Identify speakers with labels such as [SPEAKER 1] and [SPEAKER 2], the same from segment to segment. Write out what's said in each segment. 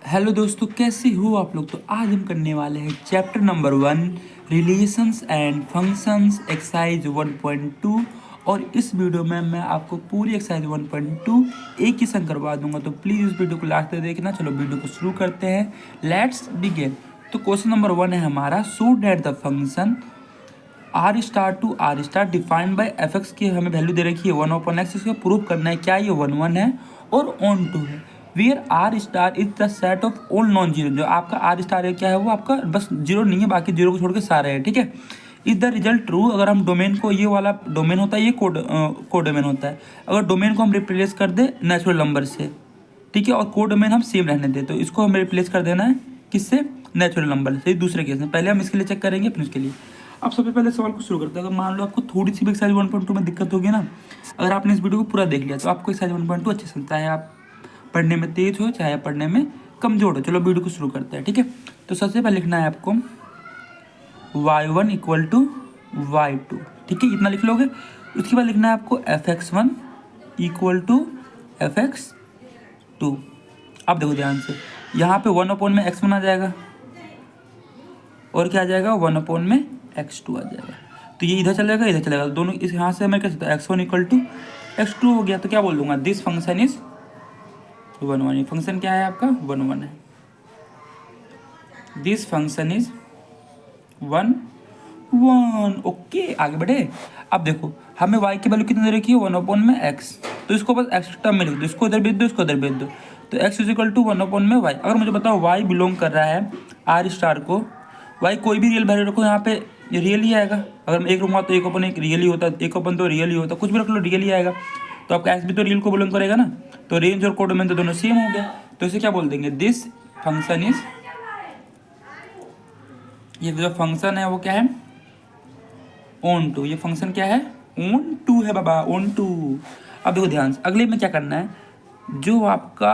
[SPEAKER 1] Hello दोस्तों, कैसे हो आप लोग। तो आज हम करने वाले हैं chapter number 1 relations and functions exercise 1.2। और इस वीडियो में मैं आपको पूरी एक्सरसाइज 1.2 एक ही संग करवा दूंगा। तो प्लीज़ इस वीडियो को लास्ट तक देखना। चलो वीडियो को शुरू करते हैं, लेट्स बिगिन। तो क्वेश्चन नंबर 1 है हमारा, show that the function R star to R star defined by F X की हमें वैल्यू दे रखी है 1/x। इसको प्रूव करना है क्या ये 1 है और ऑन 2 है। Where R star is the set of all non zero. जो आपका आर स्टार है क्या है, वो आपका बस जीरो नहीं है, बाकी जीरो को छोड़ के सारे हैं, ठीक है। Is the result true. अगर हम डोमेन को, ये वाला डोमेन होता है, ये कोड डोमेन होता है। अगर डोमेन को हम रिप्लेस कर दे नेचुरल नंबर से, ठीक है, और कोड डोमेन हम सेम रहने दें, तो इसको हमें रिप्लेस कर देना है किससे, नेचुरल नंबर से। दूसरे केस में पहले हम इसके लिए चेक करेंगे, फिर उसके लिए। अब सबसे पहले सवाल को शुरू करते हैं। अगर मान लो आपको थोड़ी सी भी एक्सरसाइज 1.2 में दिक्कत होगी ना, अगर आपने इस वीडियो को पूरा देख लिया तो आपको एक्सरसाइज 1.2 अच्छे से, चाहे आप पढ़ने में तेज हो चाहे पढ़ने में कमजोर हो। चलो वीडियो को शुरू करते हैं, ठीक है। तो सबसे पहले लिखना है आपको y1 इक्वल टू y2, ठीक है, इतना लिख लोगे। उसके बाद लिखना है आपको fx1 इक्वल टू fx2। अब देखो ध्यान से, यहाँ पे 1 में x1 आ जाएगा और क्या आ जाएगा, 1 में x2 आ जाएगा। तो ये इधर चलेगा, इधर चलेगा, दोनों इस यहाँ से मैं कह सकता हूँ x1 इक्वल टू x2 हो गया। तो क्या बोल दूंगा, दिस फंक्शन इज 1 ये फंक्शन क्या है आपका, 1 है। This function is 1 okay. आगे बढ़े। अब देखो हमें y की वैल्यू कितनी दे रखी है, 1 में x। तो इसको बस x टर्म में लिख दो, इसको इधर भेज दो, इसको इधर भेज दो। तो x इज इक्वल टू 1 में y। अगर मुझे बताओ y बिलोंग कर रहा है आर स्टार को, y कोई भी रियल वैल्यू रखो, यहाँ पे रियल ही आएगा। अगर मैं एक रहूँगा तो 1/1 रियल ही होता, 1 तो रियल ही होता, कुछ भी रख लो रियल ही आएगा। तो आपका x भी तो रियल को बिलोंग करेगा ना। तो रेंज और कोड में तो दोनों सेम हो गया। तो इसे क्या बोल देंगे, दिस फंक्शन इज, ये जो फंक्शन है वो क्या है, ऑन टू। ये फंक्शन क्या है, ऑन टू है बाबा, ऑन टू। अब देखो ध्यान से, अगले में क्या करना है, जो आपका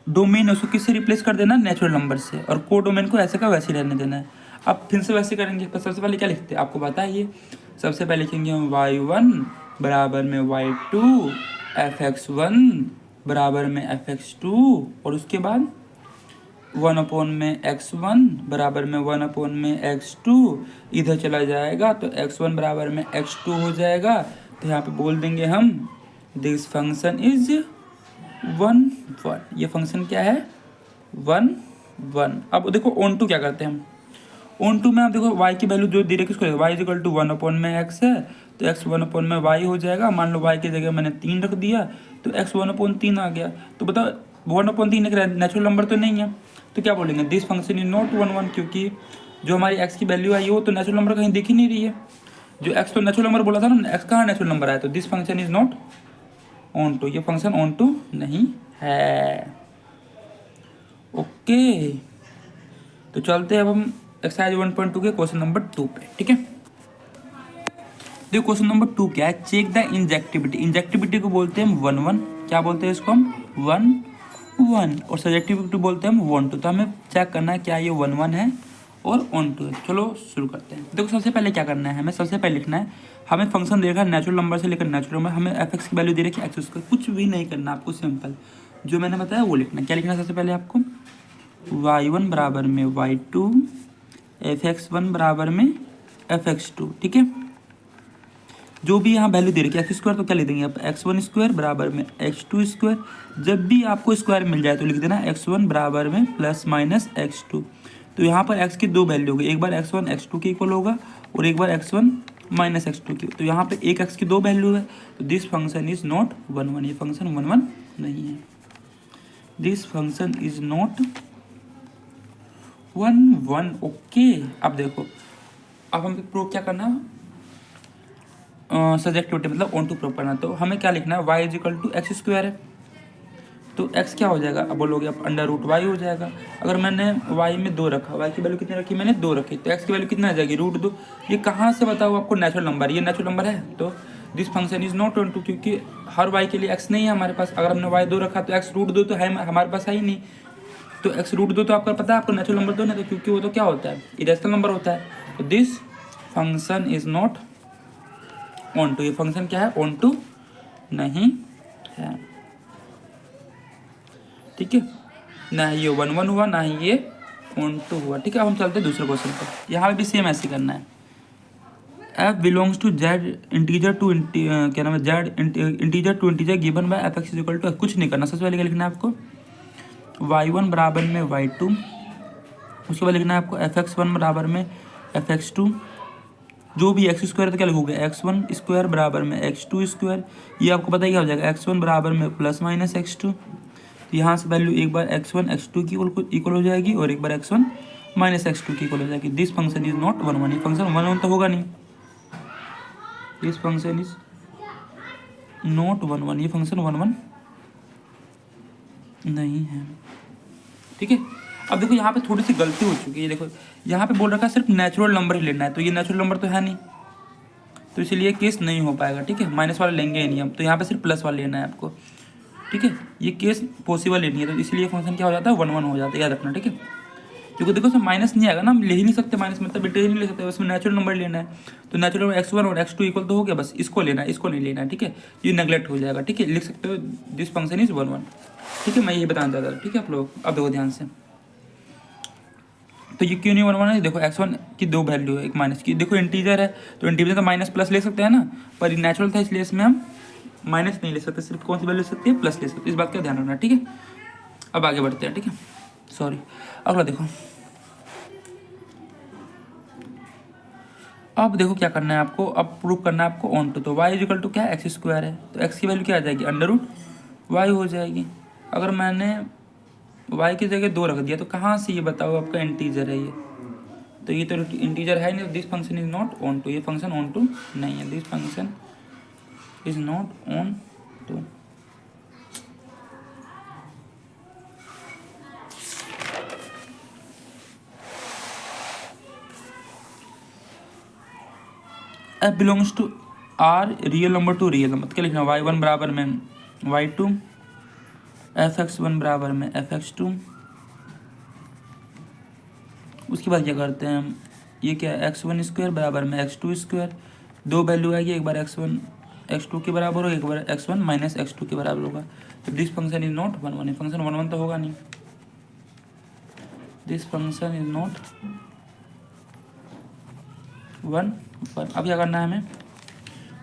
[SPEAKER 1] डोमेन है उसको किससे रिप्लेस कर देना, नेचुरल नंबर से, और को डोमेन को ऐसे का वैसे रहने देना है। अब फिर से वैसे करेंगे। तो सबसे पहले क्या लिखते हैं आपको बताइए। सबसे पहले लिखेंगे हम y1 बराबर में y2, fx1 बराबर में fx2, और उसके बाद 1 में x1 बराबर में 1 में x2 इधर चला जाएगा, तो x1 बराबर में x2 हो जाएगा। तो यहाँ पे बोल देंगे हम दिस फंक्शन इज 1 ये फंक्शन क्या है, 1। अब देखो ऑन टू क्या करते हैं हम, ऑन टू में आप देखो y की वैल्यू जो दे रखी है उसको y इज इक्वल टू 1 में x है, तो x 1 में y हो जाएगा। मान लो y की जगह मैंने 3 रख दिया, तो x 1/3 आ गया। तो बताओ 1/3 एक नेचुरल नंबर तो नहीं है, तो क्या बोलेंगे, दिस फंक्शन इज नॉट 1, क्योंकि जो हमारी x की वैल्यू आई है वो तो नेचुरल नंबर कहीं दिख ही नहीं रही है। जो x तो नेचुरल नंबर बोला था ना, x कहाँ नेचुरल नंबर आया, तो this function is not onto, ये फंक्शन ऑन टू नहीं है। ओके, तो चलते हैं अब हम एक्सरसाइज 1.2 के क्वेश्चन नंबर 2 पे, ठीक है। देखो क्वेश्चन नंबर 2 क्या है, चेक द इंजेक्टिविटी। इंजेक्टिविटी को बोलते हैं हम 1 क्या बोलते हैं इसको हम 1 और सब्जेक्टिविटी बोलते हैं हम 1 तो हमें चेक करना है क्या ये 1 है और ऑन टू है। चलो शुरू करते हैं। देखो सबसे पहले क्या करना है, हमें सबसे पहले लिखना है, हमें फंक्शन दे रखा है नेचुरल नंबर से लेकर नेचुरल नंबर, हमें एफ एक्स की वैल्यू दे रखी है एक्स, कुछ भी नहीं करना आपको, सिंपल जो मैंने बताया वो लिखना है। क्या लिखना है सबसे पहले आपको, y1 बराबर में y2, fx1 बराबर में fx2, ठीक है। जो भी यहाँ वैल्यू दे रखी है एक्स स्क्वायर, तो क्या लिख देंगे आप, x1 स्क्वायर बराबर में x2 स्क्वायर। जब भी आपको स्क्वायर मिल जाए तो लिख देना x1 बराबर में प्लस माइनस x2। तो यहाँ पर x की दो वैल्यू होगी, एक बार x1 x2 के इक्वल होगा और एक बार x1 माइनस x2 की। तो यहाँ पे एक x की दो वैल्यू है, तो दिस फंक्शन इज नॉट 1, ये फंक्शन 1 नहीं है। This function is not 1 okay. अब देखो, अब हमें प्रूव क्या करना है, सब्जेक्टिविटी मतलब ऑन टू प्रूव करना। तो हमें क्या लिखना है, y is equal to X square है, तो x क्या हो जाएगा, अब बोलोगे आप अंडर रूट y हो जाएगा। अगर मैंने y में 2 रखा, y की वैल्यू कितनी रखी मैंने 2 रखी, तो x की वैल्यू कितना आ जाएगी, √2। ये कहाँ से बताओ आपको, नेचुरल नंबर, ये नेचुरल नंबर है। तो दिस फंक्शन इज नॉट 1 क्योंकि हर y के लिए x नहीं है हमारे पास। अगर हमने y 2 रखा तो x √2 तो है हमारे पास है ही नहीं, तो x √2 तो आपको पता है, आपको नेचुरल नंबर तो नहीं, तो क्योंकि वो तो क्या होता है, इरेशनल नंबर होता है। तो this function is not onto, ये फंक्शन क्या है, ऑन टू नहीं है, ठीक है। ना ही ये 1 1 हुआ, ना ही ये ऑन टू हुआ। ठीक है, अब हम चलते हैं दूसरे क्वेश्चन पर। यहाँ पे भी सेम ऐसे करना है। F belongs to Z integer to क्या नाम है, Z integer to integer given by F X equal to, कुछ नहीं करना। सबसे पहले क्या लिखना है आपको, y1 बराबर में y2, उसके बाद लिखना है आपको fx1 बराबर में fx2, जो भी एक्स स्क्वायर तो क्या लिखोगे, x1 स्क्वायर बराबर में x2 स्क्वायर। ये आपको पता ही क्या हो जाएगा, x1 बराबर में प्लस माइनस x2। तो यहाँ से वैल्यू एक बार x1 x2 की इक्वल हो जाएगी और एक बार x1 माइनस x2 की इक्वल हो जाएगी। दिस फंक्शन इज नॉट 1 1, ये फंक्शन 1 1 तो होगा नहीं। दिस फंक्शन इज नॉट 1 1, ये फंक्शन 1 1 नहीं है। ठीक है, अब देखो यहाँ पे थोड़ी सी गलती हो चुकी है। देखो यहाँ पे बोल रखा है सिर्फ नेचुरल नंबर ही लेना है, तो ये नेचुरल नंबर तो है नहीं, तो इसलिए केस नहीं हो पाएगा। ठीक है, माइनस वाला लेंगे ही नहीं हम, तो यहाँ पे सिर्फ प्लस वाला लेना है आपको। ठीक है, ये केस पॉसिबल ही नहीं है, तो इसलिए फंक्शन क्या हो जाता है, 1 1 हो जाता है, याद रखना। ठीक है, क्योंकि देखो उसमें माइनस नहीं आएगा ना, हम ले ही नहीं सकते माइनस, मतलब इंटीजर नहीं ले सकते, उसमें नेचुरल नंबर लेना है। तो नेचुरल नंबर x1 और x2 इक्वल तो हो गया, बस इसको लेना है, इसको नहीं लेना है। ठीक है, ये नेगलेक्ट हो जाएगा। ठीक है, लिख सकते हो दिस फंक्शन इज 1 1। ठीक है, मैं यही बताना चाहता था। ठीक है आप लोग, अब देखो ध्यान से, तो ये क्यों नहीं 1 1 है, देखो x1 की दो वैल्यू है, एक माइनस की। देखो इंटीजर है तो इंटीजर तो माइनस प्लस ले सकते हैं ना, पर नेचुरल था इसलिए इसमें हम माइनस नहीं ले सकते, सिर्फ कौन सी वैल्यू ले सकते हैं, प्लस ले सकते हैं। इस बात का ध्यान रखना। ठीक है, अब आगे बढ़ते हैं। ठीक है, सॉरी, अगला देखो। अब देखो क्या करना है आपको, अब प्रूव करना है आपको ऑन टू। तो y इक्वल टू क्या है, एक्स स्क्वायर है, तो x की वैल्यू क्या आ जाएगी, अंडर रूट y हो जाएगी। अगर मैंने y की जगह 2 रख दिया तो कहाँ से ये बताओ आपका इंटीजर है ये, तो ये तो इंटीजर है नहीं, this function is not onto, ये फंक्शन ऑन टू नहीं है, this function is not onto. F belongs to R real number to real number, क्या लिखना, y1 बराबर में y2, fx1 बराबर में fx2। उसके बाद क्या करते हैं हम, ये क्या है, x1 स्क्वायर बराबर में x2 स्क्वायर। दो वैल्यू आएगी, एक बार x1 x2 के बराबर होगा, एक बार x1 माइनस x2 के बराबर होगा। तो this function is not 1 1, function 1 1 तो होगा नहीं। This function is not 1 1। अब क्या करना है हमें,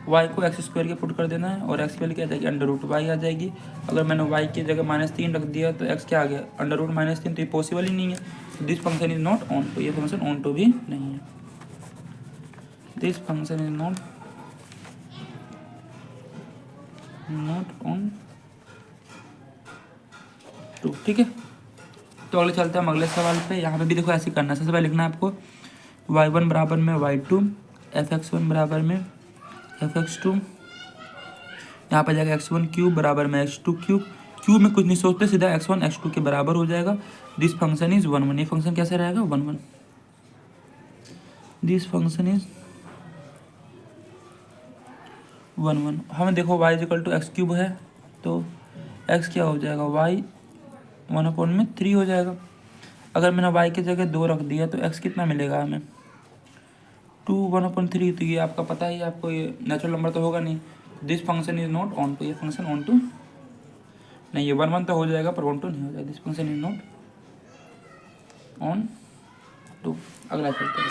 [SPEAKER 1] y को एक्स स्क्वायर के पुट कर देना है और x की वैल्यू क्या आ जाएगी, अंडर रूट y आ जाएगी। अगर मैंने y की जगह -3 रख दिया तो x क्या आ गया, अंडर रूट -3, तो ये पॉसिबल ही नहीं है। This function is not onto, ये फंक्शन ऑन टू भी नहीं है। This function is not onto. ठीक है, तो अगले चलते हैं हम अगले सवाल पे। यहाँ पे भी देखो ऐसे करना है, सबसे पहले लिखना है आपको y1 बराबर में y2, fx1 बराबर में fx2, यहाँ पर जाएगा x1 क्यूब बराबर में x2 क्यूब। क्यूब में कुछ नहीं सोचते, सीधा x1 x2 के बराबर हो जाएगा। दिस फंक्शन इज 1 1, ये फंक्शन कैसे रहेगा, 1 1। This function is 1 1। हमें देखो y equal to X cube है, तो x क्या हो जाएगा, y 1/3 हो जाएगा। अगर मैंने y की जगह 2 रख दिया तो x कितना मिलेगा हमें, 2 1/3। तो ये आपका पता ही है, आपको ये नेचुरल नंबर तो होगा नहीं। This function is not onto, ये फंक्शन ऑन टू नहीं, ये 1 1 तो हो जाएगा पर ऑन टू नहीं हो जाएगा। This function is not onto. अगला चलते हैं,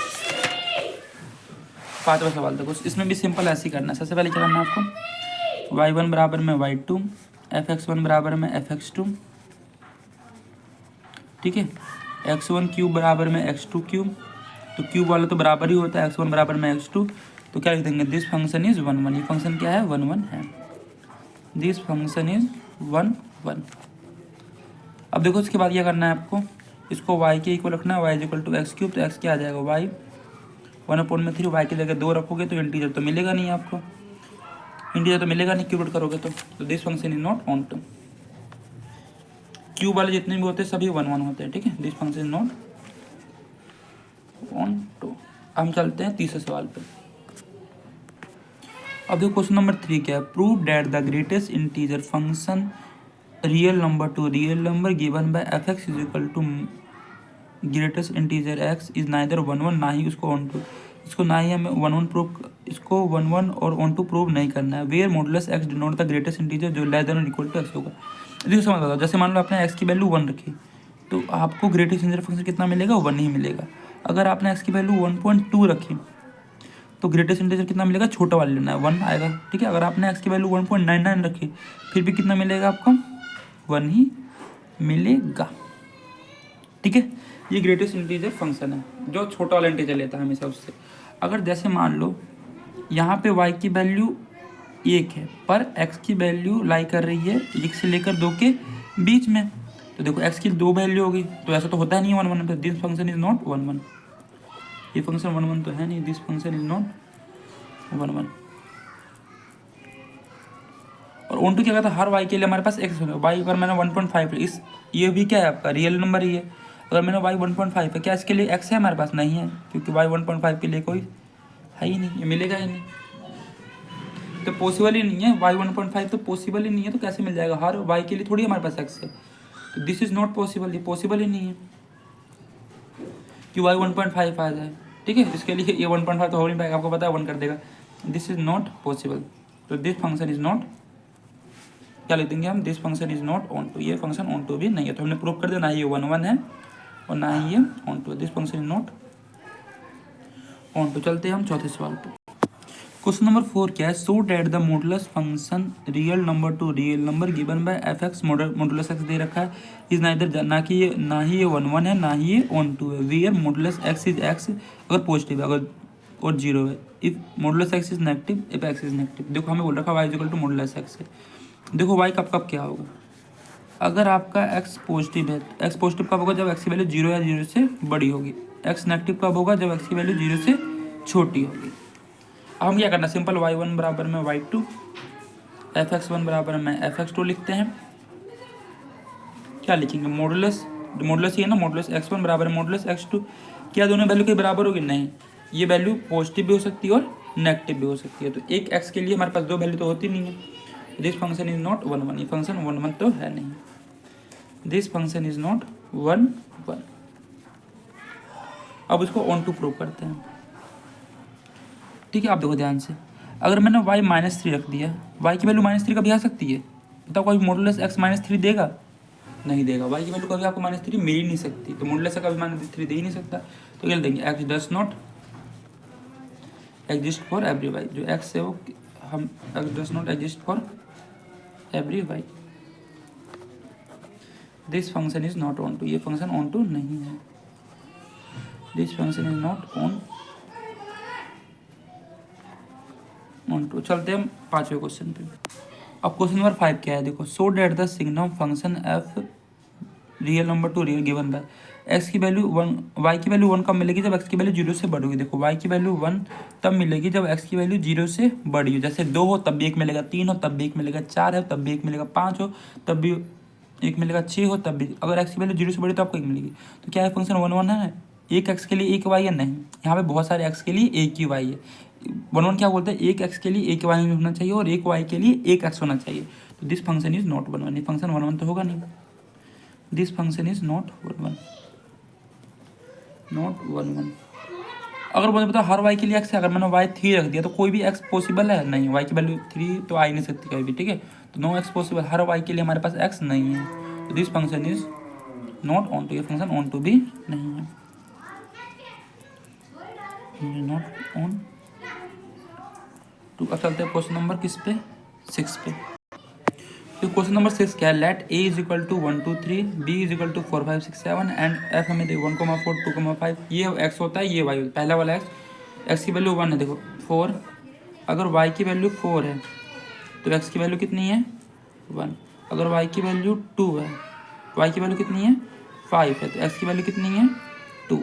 [SPEAKER 1] 5वां सवाल देखो, इसमें भी सिंपल ऐसे ही करना है। सबसे पहले क्या करना है आपको, y1 बराबर में y2, fx1 बराबर में fx2। ठीक है, x1 क्यूब बराबर में x2 क्यूब, तो क्यूब वाला तो बराबर ही होता है, x1 बराबर में x2, तो क्या लिख देंगे, दिस फंक्शन इज 1 1, ये फंक्शन क्या है, 1 1 है। This function is 1 1। अब देखो उसके बाद क्या करना है आपको, इसको y के इक्वल रखना है, y equal to X cube, तो x क्या आ जाएगा, y 1/3। y की जगह 2 रखोगे तो इंटीजर तो मिलेगा नहीं आपको, इंटीजर तो मिलेगा नहीं, क्यूब करोगे तो this function is not onto. Cube वाले जितने भी होते हैं सभी 1 1 होते हैं। ठीक है, this function is not onto. हम चलते हैं तीसरे सवाल पे। अब देखो क्वेश्चन नंबर 3 क्या है, prove that the greatest integer function real number to real number given by F X is equal to greatest integer X is neither 1 1, ना ही उसको ऑन टू, इसको ना ही हमें 1 1 प्रूव, इसको 1 1 और ऑन टू प्रूव नहीं करना है। Where modulus X denote the greatest integer जो लेस देन और इक्वल टू एक्स होगा। देखो समझ बताओ, जैसे मान लो आपने एक्स की वैल्यू 1 रखी, तो आपको ग्रेटेस्ट इंटीजर फंक्शन कितना मिलेगा, 1 ही मिलेगा। अगर आपने x की वैल्यू 1.2 रखी तो ग्रेटेस्ट इंटीजर कितना मिलेगा, छोटा वाला लेना है, 1 आएगा, ठीक है। अगर आपने x की वैल्यू 1.99 रखी फिर भी कितना मिलेगा आपको, 1 ही मिलेगा, ठीक है। ये ग्रेटेस्ट इंटीजर फंक्शन है जो छोटा वाला इंटीजर लेता है हमेशा उससे। अगर जैसे मान लो यहाँ पे y की वैल्यू 1 है पर x की वैल्यू लाई कर रही है 1 से लेकर 2 के बीच में, तो देखो x की 2 वैल्यू होगी, तो ऐसा तो होता नहीं है 1 1, तो दिस फंक्शन इज नॉट 1 1, ये फंक्शन 1 1 तो है नहीं, दिस फंक्शन इज नॉट 1 1। और ऑन टू क्या कहता है, हर y के लिए हमारे पास x होगा। y अगर मैंने 1.5 इस ये भी क्या है आपका रियल नंबर ही है। अगर मैंने y 1.5 है, क्या इसके लिए x है हमारे पास, नहीं है, क्योंकि y 1.5 के लिए कोई है ही नहीं, ये मिलेगा ही नहीं, तो पॉसिबल ही नहीं है। y 1.5 तो पॉसिबल ही नहीं है, तो कैसे मिल जाएगा, हर y के लिए थोड़ी हमारे पास x है, तो दिस इज नॉट पॉसिबल, ये पॉसिबल ही नहीं है कि y 1.5 आ जाए, ठीक है। इसके लिए ये 1.5 तो हो नहीं पाएगा, आपको पता है 1 कर देगा, दिस इज नॉट पॉसिबल, तो दिस फंक्शन इज नॉट, क्या लिख देंगे हम, this function is not onto, ये फंक्शन ऑन टू भी नहीं है, तो हमने प्रूव कर दिया ना ये 1 1 है और ना ही ये onto, this function is not onto. चलते हैं हम चौथे सवाल पे। क्वेश्चन नंबर 4 क्या है, so that the modulus function real number to real number given by F X, modulus X दे रखा है, इज नाइदर, ना ही ये 1 1 है ना ही ये ऑन टू है, where modulus X is X अगर पॉजिटिव है, अगर और 0 है, if modulus X is negative, if X is negative. देखो हमें बोल रखा है y equal to modulus X है, देखो y कब कब क्या होगा, अगर आपका x पॉजिटिव है, x पॉजिटिव कब होगा, जब x की वैल्यू 0 या 0 से बड़ी होगी, x नेगेटिव कब होगा, जब x की वैल्यू 0 से छोटी होगी। अब हम क्या करना, सिंपल y1 बराबर में y2, fx1 बराबर में fx2 लिखते हैं, क्या लिखेंगे, मॉडुलस, मॉडुलस ही है ना, मॉडुलस x1 बराबर मॉडुलस x2, क्या दोनों वैल्यू के बराबर होगी, नहीं, ये वैल्यू पॉजिटिव भी हो सकती है और नेगेटिव भी हो सकती है, तो एक x के लिए हमारे पास 2 वैल्यू तो होती नहीं है, दिस फंक्शन इज नॉट 1 1, ये फंक्शन 1 1 तो है नहीं, दिस फंक्शन इज नॉट 1 1। अब इसको ऑन टू प्रूव करते हैं, ठीक है। आप देखो ध्यान से, अगर मैंने y -3 रख दिया, y की वैल्यू -3 कभी आ सकती है, बताओ कोई मॉडुलस x -3 देगा, नहीं देगा, y की वैल्यू कभी आपको -3 मिल ही नहीं सकती, तो मॉडुलस का कभी -3 दे ही नहीं सकता, तो क्या देंगे, x does not exist for every y, जो x है वो हम x does not exist for every y, this function is not onto, ये फंक्शन ऑन टू नहीं है, this function is not onto. चलते हैं हम 5वें क्वेश्चन पे। अब क्वेश्चन नंबर 5 क्या है, देखो, so that the signum function F real number to real given by X की वैल्यू 1, वाई की वैल्यू 1 कब मिलेगी, जब एक्स की वैल्यू 0 से बड़ी होगी। देखो वाई की वैल्यू 1 तब मिलेगी जब एक्स की वैल्यू 0 से बड़ी हो, जैसे 2 हो तब भी 1 मिलेगा, 3 हो तब भी 1 मिलेगा, 4 हो तब भी 1 मिलेगा, 5 हो तब भी 1 मिलेगा, 6 हो तब भी, अगर एक्स की वैल्यू 0 से बड़ी तो आपको 1 मिलेगी। तो क्या है, फंक्शन 1 1 है, एक एक्स के लिए एक वाई है, नहीं, यहाँ पे बहुत सारे एक्स के लिए एक ही वाई है। 1 1 क्या बोलते हैं, एक एक्स के लिए एक वाई होना चाहिए और एक वाई के लिए एक एक्स होना चाहिए, तो दिस फंक्शन इज नॉट 1 1, ये फंक्शन 1 1 तो होगा नहीं, this function is not 1 1, not 1 1। अगर मुझे पता हर वाई के लिए एक्स है, अगर मैंने वाई 3 रख दिया तो कोई भी एक्स पॉसिबल है, नहीं, वाई की वैल्यू 3 तो आ ही नहीं सकती कभी भी, ठीक है, तो नो एक्स पॉसिबल, हर वाई के लिए हमारे पास एक्स नहीं है, तो this function is not onto, ये फंक्शन ऑन टू भी नहीं है, नॉट ऑन टू। अब चलते हैं क्वेश्चन नंबर किस पे, 6 पे। तो क्वेश्चन नंबर 6 क्या है, let a is equal to 1 2 3, b is equal to 4 5 6 7 and f हमें देखो 1,4 2,5, ये x होता है, ये y होता है, पहला वाला x की वैल्यू 1 है, देखो 4, अगर y की वैल्यू 4 है तो x की वैल्यू कितनी है 1, अगर y की वैल्यू 2 है, y की वैल्यू कितनी है 5 है, तो x की वैल्यू कितनी है 2,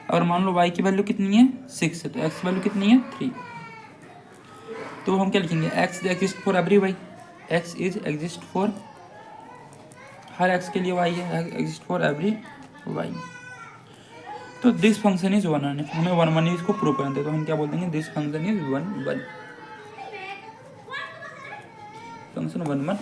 [SPEAKER 1] अगर मान लो y की वैल्यू कितनी है 6 है, तो x की वैल्यू कितनी है 3, तो हम क्या लिखेंगे, x exist for every y, x is exist for, her x के लिए y है, एग्जिस्ट फॉर एवरी y, तो दिस फंक्शन इज 1 1, हमें 1 1 इसको प्रूव करना है, तो हम क्या बोल देंगे, दिस फंक्शन इज 1 1, फंक्शन 1 1।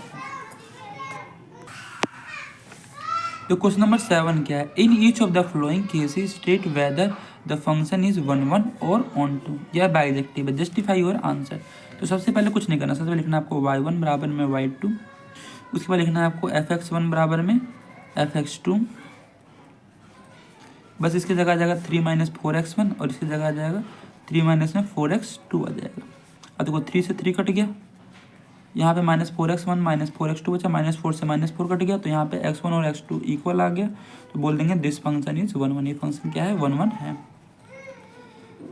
[SPEAKER 1] तो क्वेश्चन नंबर 7 क्या है, in each of the flowing cases state whether the function is 1 1 और ऑन टू या बाइजेक्टिव है, जस्टिफाई योर आंसर। तो सबसे पहले कुछ नहीं करना, सबसे पहले लिखना है आपको y1 बराबर में y2, उसके बाद लिखना है आपको fx1 बराबर में fx2, बस इसकी जगह आ जाएगा 3 माइनस 4x1 और इसकी जगह आ जाएगा 3 माइनस में 4x2 आ जाएगा। अब देखो 3 से 3 कट गया, यहाँ पे -4x1 -4x2 बचा, -4 से -4 कट गया, तो यहाँ पे x1 और x2 इक्वल आ गया, तो बोल देंगे दिस फंक्शन इज 1 1। ये फंक्शन क्या है? 1 1 है।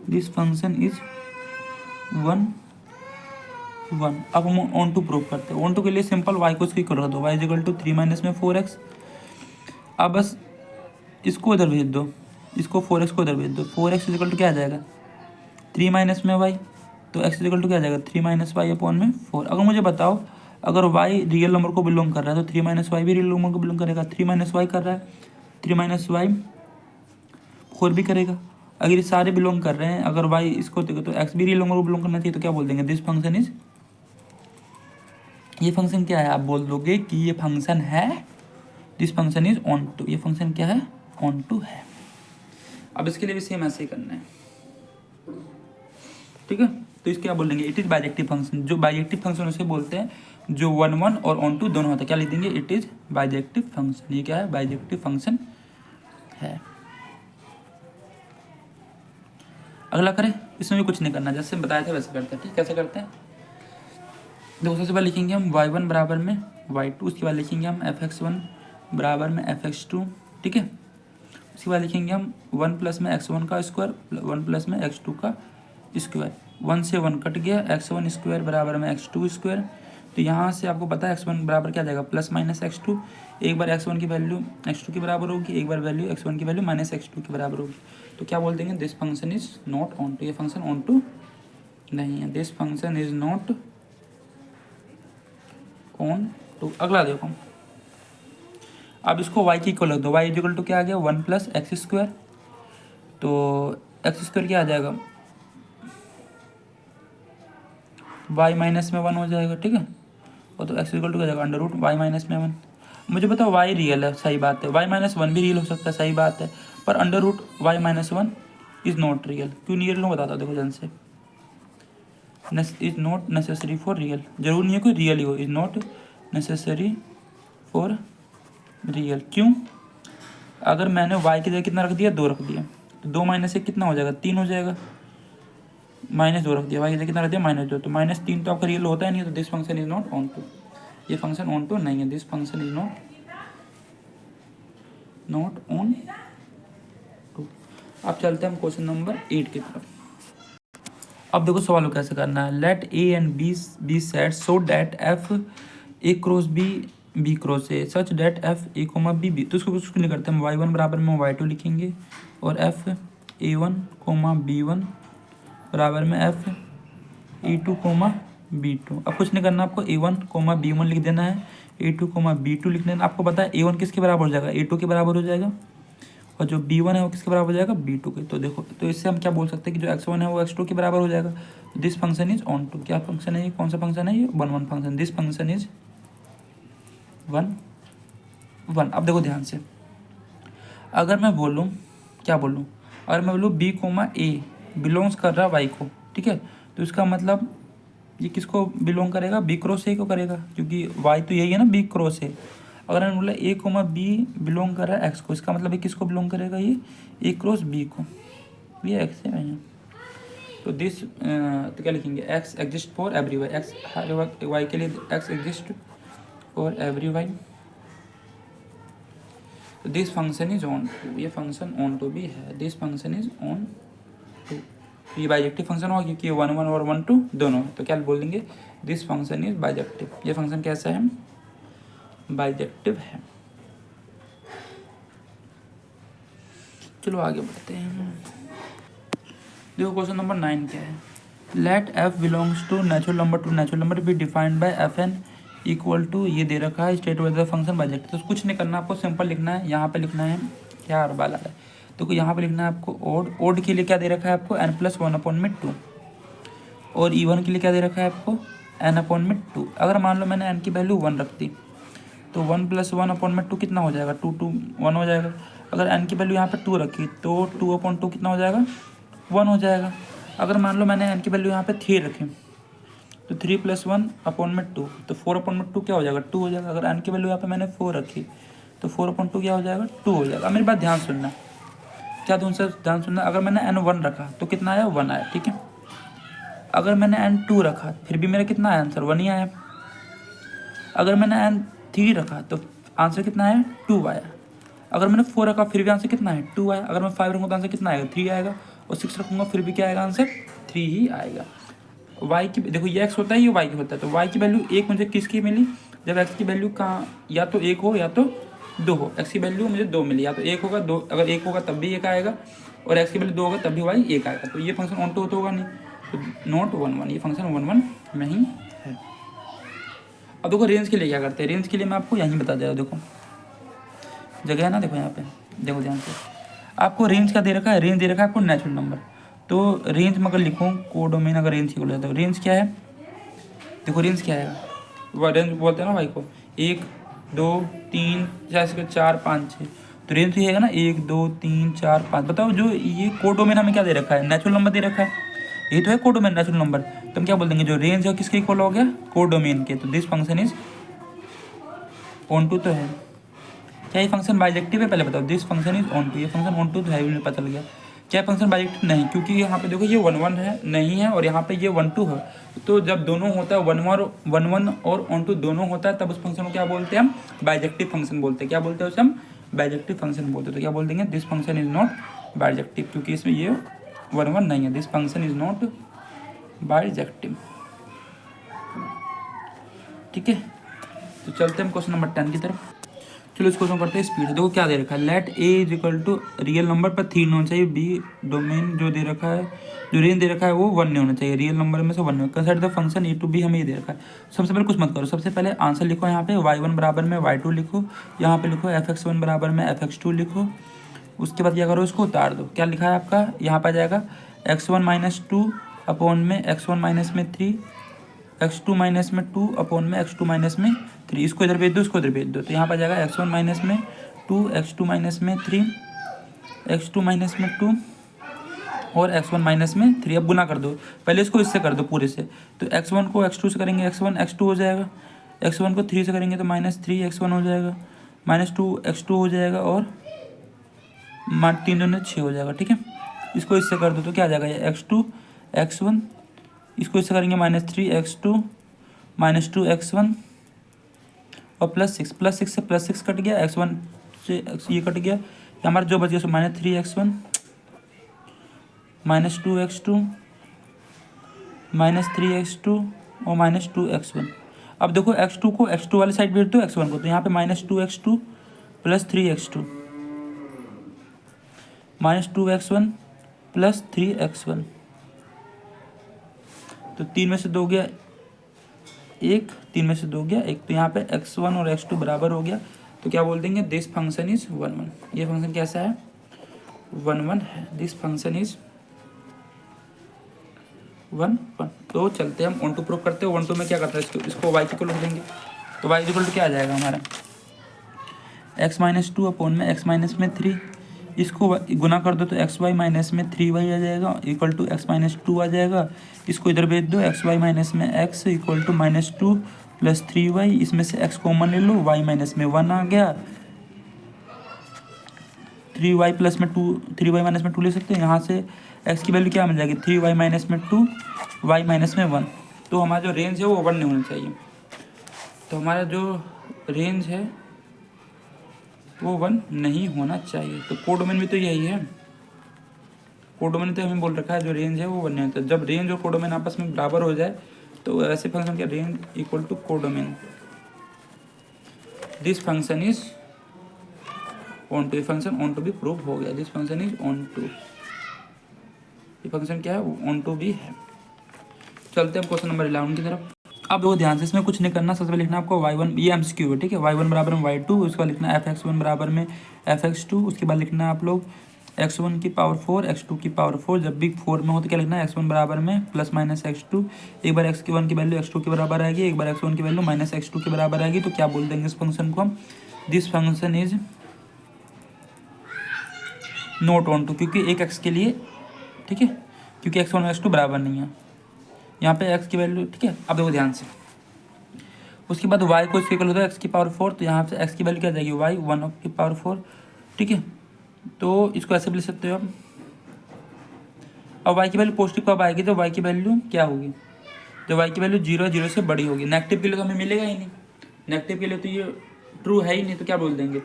[SPEAKER 1] This function is 1 1। अब हम ऑन टू प्रूव करते हैं। ऑन टू के लिए सिंपल y को इसकी कर दो, y इक्वल टू 3 माइनस में 4x। अब बस इसको इधर भेज दो, इसको 4x को इधर भेज दो, 4x इक्वल टू क्या आ जाएगा? 3 माइनस में y, तो x इक्वल टू क्या आ जाएगा? 3 माइनस वाई अपॉन में 4। अगर मुझे बताओ अगर y रियल नंबर को बिलोंग कर रहा है तो 3 माइनस वाई भी रियल नंबर को बिलोंग करेगा। 3 माइनस वाई कर रहा है, 3 माइनस वाई 4 भी करेगा। अगर ये सारे बिलोंग कर रहे हैं, अगर y इसको देखो तो x भी रियल नंबर को बिलोंग करना चाहिए, तो क्या बोल देंगे? दिस फंक्शन इज, ये फंक्शन क्या है? आप बोल दोगे कि ये फंक्शन है, this function is onto. ये फंक्शन क्या है? ऑन टू है। अब इसके लिए भी सेम ऐसे ही करना है, ठीक है। तो इसके क्या बोलेंगे? It is bijective function. जो बाइजेक्टिव फंक्शन उसे बोलते हैं जो 1 1 और ऑन टू दोनों होता है। क्या लिख देंगे? It is bijective function. ये क्या है? बाइजेक्टिव फंक्शन है। अगला करें, इसमें भी कुछ नहीं करना, जैसे बताया था वैसे करते हैं, ठीक। कैसे करते हैं? देखो सबसे पहले लिखेंगे हम y1 बराबर में y2, उसके बाद लिखेंगे हम fx1 बराबर में fx2, ठीक है। उसके बाद लिखेंगे हम 1 प्लस में x1 का स्क्वायर 1 प्लस में x2 का स्क्वायर। 1 से 1 कट गया, x1 स्क्वायर बराबर में x2 स्क्वायर। तो यहाँ से आपको पता है x1 बराबर क्या जाएगा? Plus minus x2। एक बार x1 की वैल्यू x2 के बराबर होगी, एक बार वैल्यू x1 की वैल्यू माइनस x2 के बराबर होगी। तो क्या बोल देंगे? This function is not onto. ये फंक्शन ऑन टू नहीं है। This function is not onto. अगला देखो, अब इसको y की इक्वल रख दो। y इक्वल टू क्या आ गया? 1 प्लस एक्स स्क्वायर। तो एक्स स्क्वायर क्या आ जाएगा? y माइनस में 1 हो जाएगा, ठीक है। और तो एक्स इक्वल टू क्या जाएगा? अंडर रूट y माइनस में 1। मुझे बताओ y रियल है, सही बात है। y माइनस 1 भी रियल हो सकता है, सही बात है। पर under root y minus 1 is not real. क्यों नहीं रियल हो बताता हूँ, देखो जन से। Is not necessary for real, जरूर नहीं है कोई रियल ही हो। Is not necessary for real. क्यों? अगर मैंने y की जगह कितना रख दिया? 2 रख दिया, तो 2 माइनस 1 कितना हो जाएगा? 3 हो जाएगा। -2 रख दिया, y की जगह कितना रख दिया? -2, तो -3 तो आपका रियल होता है नहीं, तो this function is not onto. ये फंक्शन ऑन टू नहीं है। This function is not onto. अब चलते हैं हम क्वेश्चन नंबर 8 की तरफ। अब देखो सवाल को कैसे करना है। Let A and B set so that f A cross B cross A such that f A comma B. तो इसको कुछ नहीं करते हम, y1 बराबर में y2 लिखेंगे और एफ a1 कोमा b1 बराबर में एफ a2 कोमा b2। अब कुछ नहीं करना, आपको a1 कोमा b1 लिख देना है, a2 कोमा b2 लिख देना। आपको पता है a1 किसके बराबर हो जाएगा? a2 के बराबर हो जाएगा, और जो b1 है वो किसके बराबर हो जाएगा? b2 के। तो देखो, तो इससे हम क्या बोल सकते हैं कि जो x1 है वो x2 के बराबर हो जाएगा। This function is onto. क्या फंक्शन है ये? कौन सा फंक्शन है ये? 1 1 फंक्शन। This function is 1 1। अब देखो ध्यान से, अगर मैं बोलूँ, क्या बोलूँ? अगर मैं बोलूँ b कोमा ए बिलोंग्स कर रहा है y को, ठीक है, तो इसका मतलब ये किसको बिलोंग करेगा? b क्रॉस ए को करेगा, क्योंकि y तो यही है ना, b क्रॉस ए। अगर मैंने बोला a कोमा b बिलोंग कर रहा है x को, इसका मतलब ये किसको बिलोंग करेगा? ये a क्रॉस b को। ये x है यहाँ। तो दिस तो क्या लिखेंगे? x exist for every y। x हर y के लिए x exist for every y। तो this function is onto. ये फंक्शन ऑन टू भी है। This function is onto. ये बाइजेक्टिव फंक्शन होगा क्योंकि 1 1 और 1 2 दोनों है। तो क्या बोल देंगे? This function is bijective. ये फंक्शन कैसा है? बाइजेक्टिव है। चलो आगे बढ़ते हैं। देखो क्वेश्चन नंबर 9 क्या है। Let f belongs to natural number be defined by f n equal to, ये दे रखा है स्टेट वेदर फंक्शन बाइजेक्टिव। तो कुछ नहीं करना, आपको सिंपल लिखना है। यहाँ पे लिखना है क्या बाल आ रहा है, तो यहाँ पे लिखना है आपको ओड के लिए क्या दे रखा है आपको? n+1/2। और इवन के लिए क्या दे रखा है आपको? n/2। अगर मान लो मैंने n की वैल्यू 1 रख दी, तो 1+1/2 कितना हो जाएगा? 2 2 1 हो जाएगा। अगर n की वैल्यू यहाँ पे 2 रखी, तो 2/2 कितना हो जाएगा? 1 हो जाएगा। अगर मान लो मैंने n की वैल्यू यहाँ पे 3 रखी, तो 3+1/2, तो 4/2 क्या हो जाएगा? 2 हो जाएगा। अगर n की वैल्यू यहाँ पे मैंने 4 रखी, तो 4/2 क्या हो जाएगा? 2 हो जाएगा। अब मेरी बात ध्यान सुनना, क्या दूँ सर, ध्यान सुनना। अगर मैंने n1 रखा तो कितना आया, 1 आया, ठीक है। अगर मैंने n2 रखा फिर भी मेरा कितना आया आंसर, 1 ही आया। अगर मैंने n3 रखा तो आंसर कितना आया, 2 आया। अगर मैंने 4 रखा फिर भी आंसर कितना है, 2 आया। अगर मैं 5 रखूँगा तो आंसर कितना आएगा, 3 आएगा। और 6 रखूँगा फिर भी क्या आएगा, आंसर 3 ही आएगा। y की देखो, ये x होता है, ये y की होता है, तो y की वैल्यू 1 मुझे किसकी मिली, जब x की वैल्यू कहाँ या तो 1 हो या तो 2 हो। x की वैल्यू मुझे 2 मिली, या तो 1 होगा 2, अगर 1 होगा तब भी 1 आएगा, और x की वैल्यू 2 होगा तब भी y 1 आएगा। तो ये फंक्शन ऑन टू तो होगा नहीं, तो नॉट 1 1, ये फंक्शन 1 1 नहीं है। अब देखो रेंज के लिए क्या करते हैं, रेंज के लिए मैं आपको यहीं बता दे रहा हूँ। देखो जगह है ना, देखो यहाँ पे, देखो ध्यान से। आपको रेंज क्या दे रखा है, रेंज दे रखा है आपको नेचुरल नंबर। तो रेंज में अगर लिखूँ कोडोमेन, अगर रेंज की बोल जाता है, रेंज क्या है, देखो रेंज क्या है, वह रेंज बोलते हैं ना भाई को, 1 2 3 4 5 6। तो रेंज तो ये है ना 1 2 3 4 5। बताओ जो ये कोडोमेन हमें क्या दे रखा है, नेचुरल नंबर दे रखा है, ये तो है कोडोमेन नेचुरल नंबर। तो हम क्या बोल देंगे, जो रेंज है किसके इक्वल हो गया, कोडोमेन के। तो this function is onto, तो है क्या ये फंक्शन बाइजेक्टिव है, पहले बताओ। This function is onto, ये फंक्शन ऑन टू तो है, मुझे पता चल गया। क्या फंक्शन बाइजेक्टिव नहीं, क्योंकि यहाँ पे देखो ये 1 1 है नहीं है, और यहाँ पे ये 1 2 है। तो जब दोनों होता है 1 1 और ऑन टू दोनों होता है, तब उस फंक्शन को क्या बोलते हैं हम, बाइजेक्टिव फंक्शन बोलते हैं। क्या बोलते हैं उसे हम, बाइजेक्टिव फंक्शन बोलते हैं। तो क्या बोल देंगे, this function is not bijective, क्योंकि इसमें ये 1 1 नहीं है। This function is not bijective, ठीक है। तो चलते हैं क्वेश्चन नंबर 10 की तरफ। चलो इस क्वेश्चन करते हैं स्पीड। देखो क्या दे रखा है, let A is equal to real number पर 3 होना चाहिए, बी डोमेन जो दे रखा है, जो रेंज दे रखा है वो 1 नहीं होना चाहिए, रियल नंबर में से 1 नहीं। Consider the function A to B, हमें ये दे रखा है। सबसे पहले कुछ मत करो, सबसे पहले आंसर लिखो, यहाँ पे y1 बराबर में y2 लिखो, यहाँ पे लिखो fx1 बराबर में fx2 लिखो। उसके बाद क्या करो, इसको उतार दो। क्या लिखा है आपका, यहाँ पर आ जाएगा x1 माइनस 2 अपॉन में x1 माइनस में 3, x2 माइनस में 2 अपॉन में x2 माइनस में 3। इसको इधर भेज दो, इसको इधर भेज दो, तो यहाँ पर जाएगा x1 माइनस में 2, x2 माइनस में 3, x2 माइनस में 2 और x1 माइनस में 3। अब गुना कर दो, पहले इसको इससे कर दो पूरे से। तो x1 को x2 से करेंगे, x1 x2 हो जाएगा, x1 को 3 से करेंगे तो -3 x1 हो जाएगा, -2 x2 हो जाएगा, और 3 2 6 हो जाएगा, ठीक है। इसको इससे कर दो तो क्या आ जाएगा, x2 x1, इसको इससे करेंगे -3 x2 -2 x1 और +6 से +6 कट गया, x1 से ये कट गया, हमारा जो बच गया सो -3 x1 -2 x2 -3 x2 और -2 x1। अब देखो x2 को x2 वाली साइड भेज दो x1 को, तो यहाँ पे -2 x2 +3 x2 -2 x1 +3 x1। तो 3 में से 2 गया 1, 3 में से 2 गया 1, तो यहाँ पे x1 और x2 बराबर हो गया। तो क्या बोल देंगे, दिस फंक्शन इज 1 1। ये फंक्शन कैसा है, 1 1 है। This function is 1 1। तो चलते हैं हम ऑन टू प्रूव करते हैं। ऑन टू में क्या करता है, इसको y इक्वल रख देंगे, तो y इक्वल टू क्या आ जाएगा हमारा, x माइनस 2 अपॉन में x माइनस में 3। इसको गुना कर दो तो एक्स वाई माइनस में 3y आ जाएगा, इक्वल टू x माइनस 2 आ जाएगा। इसको इधर भेज दो, एक्स वाई माइनस में x इक्वल टू -2 + 3y। इसमें से x कॉमन ले लो, y माइनस में 1 आ गया, 3y प्लस में 2, 3y माइनस में 2 ले सकते हैं। यहाँ से x की वैल्यू क्या मिल जाएगी, 3y माइनस में 2, y माइनस में 1। तो हमारा जो रेंज है वो 1 नहीं होना चाहिए। तो हमारा जो रेंज है वो 1 नहीं होना चाहिए। तो कोडोमेन भी तो यही है, कोडोमेन तो हमें बोल रखा है जो रेंज है वो 1 नहीं होता। जब रेंज और कोडोमेन आपस में बराबर हो जाए तो ऐसे फंक्शन क्या, range equal to codomain, this function is onto. ये फंक्शन ऑन टू भी प्रूव हो गया, this function is onto. ये फंक्शन क्या है, ऑन टू भी है। चलते हैं क्वेश्चन नंबर 11 की तरफ। अब देखो ध्यान से, इसमें कुछ नहीं करना, सबसे पहले लिखना आपको y1, ये MCQ है, ठीक है। y1 बराबर में y2, उसके बाद लिखना fx1 बराबर में fx2, उसके बाद लिखना है आप लोग x1 की पावर 4 x2 की पावर 4। जब भी 4 में हो तो क्या लिखना है, x1 बराबर में ± x2। एक बार x1 की वैल्यू x2 के बराबर आएगी, एक बार x1 की वैल्यू -x2 के बराबर आएगी। तो क्या बोल देंगे इस फंक्शन को हम, this function is not onto, क्योंकि एक x के लिए, ठीक है, क्योंकि x1 और x2 बराबर नहीं है यहाँ पे x की वैल्यू, ठीक है। अब देखो ध्यान से, उसके बाद y को इसके इक्वल होता है x की पावर 4, तो यहाँ से x की वैल्यू क्या आ जाएगी, y 1 की पावर 4, ठीक है। तो इसको ऐसे भी लिख सकते हो आप। अब y की वैल्यू पॉजिटिव कब आएगी, तो y की वैल्यू क्या होगी, जब y की वैल्यू 0 से बड़ी होगी। नेगेटिव के लिए तो हमें मिलेगा ही नहीं, नेगेटिव के लिए तो ये ट्रू है ही नहीं, तो क्या बोल देंगे,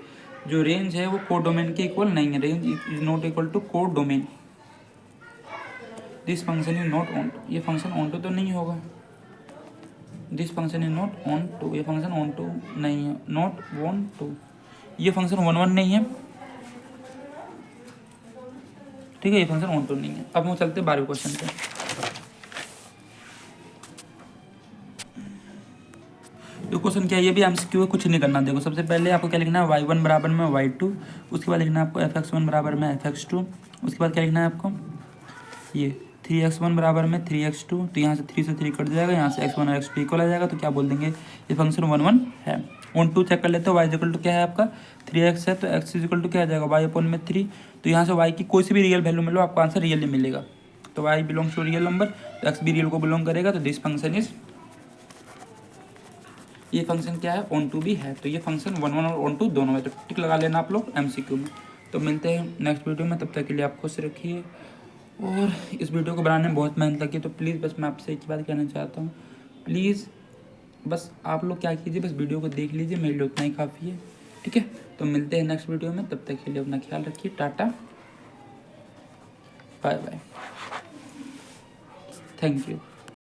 [SPEAKER 1] जो रेंज है वो कोड डोमेन के इक्वल नहीं है, range is not equal to codomain, this function is not on, ये फंक्शन ऑन टू तो नहीं होगा, this function is not onto, ये फंक्शन ऑन टू नहीं है, नॉट ऑन टू, ये फंक्शन 1 1 नहीं है, ठीक है, ये फंक्शन ऑन टू नहीं है। अब हम चलते हैं 12वें क्वेश्चन पे। ये क्वेश्चन क्या है, ये भी एमसीक्यू है, कुछ नहीं करना। देखो सबसे पहले आपको क्या लिखना है, y1 बराबर में y2, उसके बाद लिखना है आपको fx1 बराबर में fx2, उसके बाद क्या लिखना है आपको, ये 3x1 बराबर में 3x2, तो यहाँ से 3 से 3 कट जाएगा, यहाँ से x1 और x2 इक्वल आ जाएगा, तो क्या बोल देंगे, ये फंक्शन 1 1 है। ऑन टू चेक कर लेते हो, y इक्वल टू क्या है आपका 3x है, तो x इक्वल टू क्या आ जाएगा y अपॉन में 3, तो यहाँ से y की कोई सी भी रियल वैल्यू मिलो आपको आंसर रियल मिलेगा, तो y belongs to real number, तो x भी रियल को बिलोंग करेगा, तो दिस फंक्शन इज, ये फंक्शन क्या है, ऑन टू भी है, तो ये फंक्शन 1 1 और ऑन टू दोनों है, तो टिक लगा लेना आप लोग एमसीक्यू में। तो मिलते हैं नेक्स्ट वीडियो में, तब तक के लिए आप खुश रखिए। और इस वीडियो को बनाने में बहुत मेहनत लगी, तो प्लीज़ बस मैं आपसे एक बात कहना चाहता हूँ, प्लीज़ बस आप लोग क्या कीजिए, बस वीडियो को देख लीजिए, मेरे लिए उतना ही काफ़ी है, ठीक है। तो मिलते हैं नेक्स्ट वीडियो में, तब तक के लिए अपना ख्याल रखिए, tata bye bye, thank you.